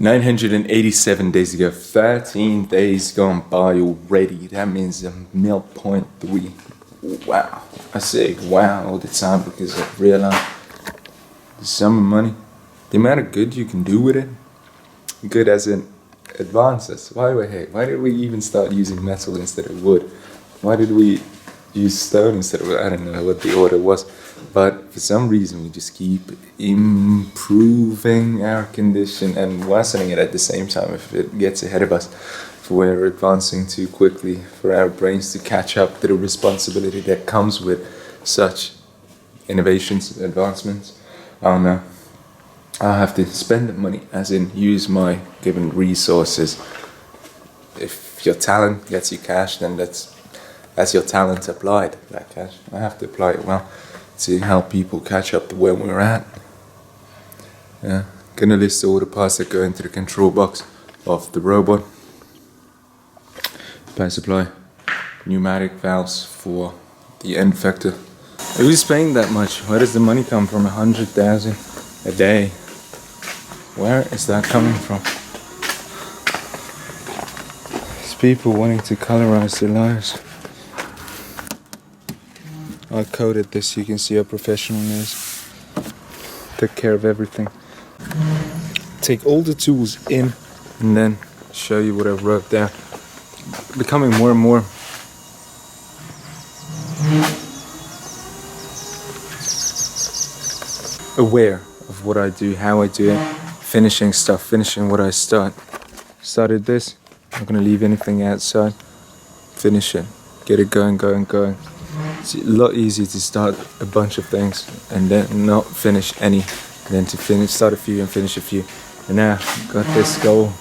987 days ago, 13 days gone by already. That means 0.3. Wow. I say wow all the time because I realize the sum of money, the amount of good you can do with it, good as in advances. Why did we even start using metal instead of wood? Why did we use stone instead of, I don't know what the order was, but for some reason we just keep improving our condition and worsening it at the same time if it gets ahead of us. If we're advancing too quickly for our brains to catch up to the responsibility that comes with such innovations, advancements. I don't know. I'll have to spend the money, as in use my given resources. If your talent gets you cash, then that's your talent applied, that cash. I have to apply it well to help people catch up to where we're at. Yeah, gonna list all the parts that go into the control box of the robot. Power supply, pneumatic valves for the end vector. Who's paying that much? Where does the money come from? 100,000 a day. Where is that coming from? It's people wanting to colorize their lives. I coded this, you can see how professional it is. Take care of everything. Take all the tools in and then show you what I wrote down. Becoming more and more aware of what I do, how I do it, finishing stuff, finishing what I start. Started this, not gonna leave anything outside. Finish it, get it going. It's a lot easier to start a bunch of things and then not finish any, than to start a few and finish a few. And now I've got this goal.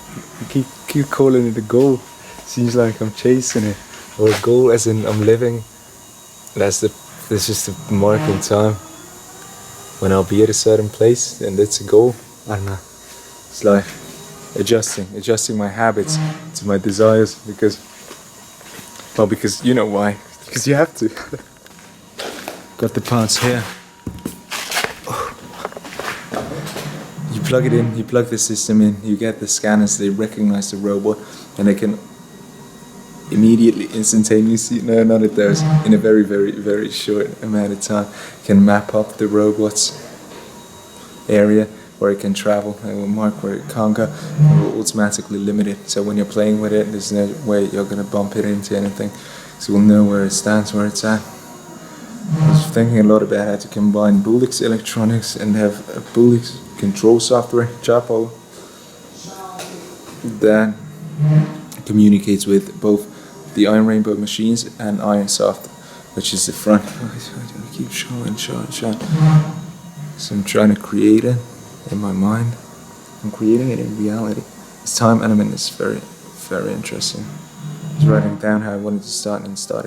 I keep calling it a goal. Seems like I'm chasing it, or a goal as in I'm living. That's just a mark in time when I'll be at a certain place, and that's a goal. I don't know. It's like adjusting my habits to my desires because you know why? Because you have to. Got the parts here. You plug it in, you plug the system in, you get the scanners, they recognize the robot, and they can immediately, instantaneously, no, not at those, in a very, very, very short amount of time, can map up the robot's area where it can travel. It will mark where it can't go. It will automatically limit it. So when you're playing with it, there's no way you're going to bump it into anything. So we'll know where it stands, where it's at. I was thinking a lot about how to combine Bullock's electronics and have a Bullock's control software, Chapo, that communicates with both the Iron Rainbow machines and Ironsoft, which is the front. I keep showing. So I'm trying to create it in my mind. I'm creating it in reality. This time element is very, very interesting. I was writing down how I wanted to start and started.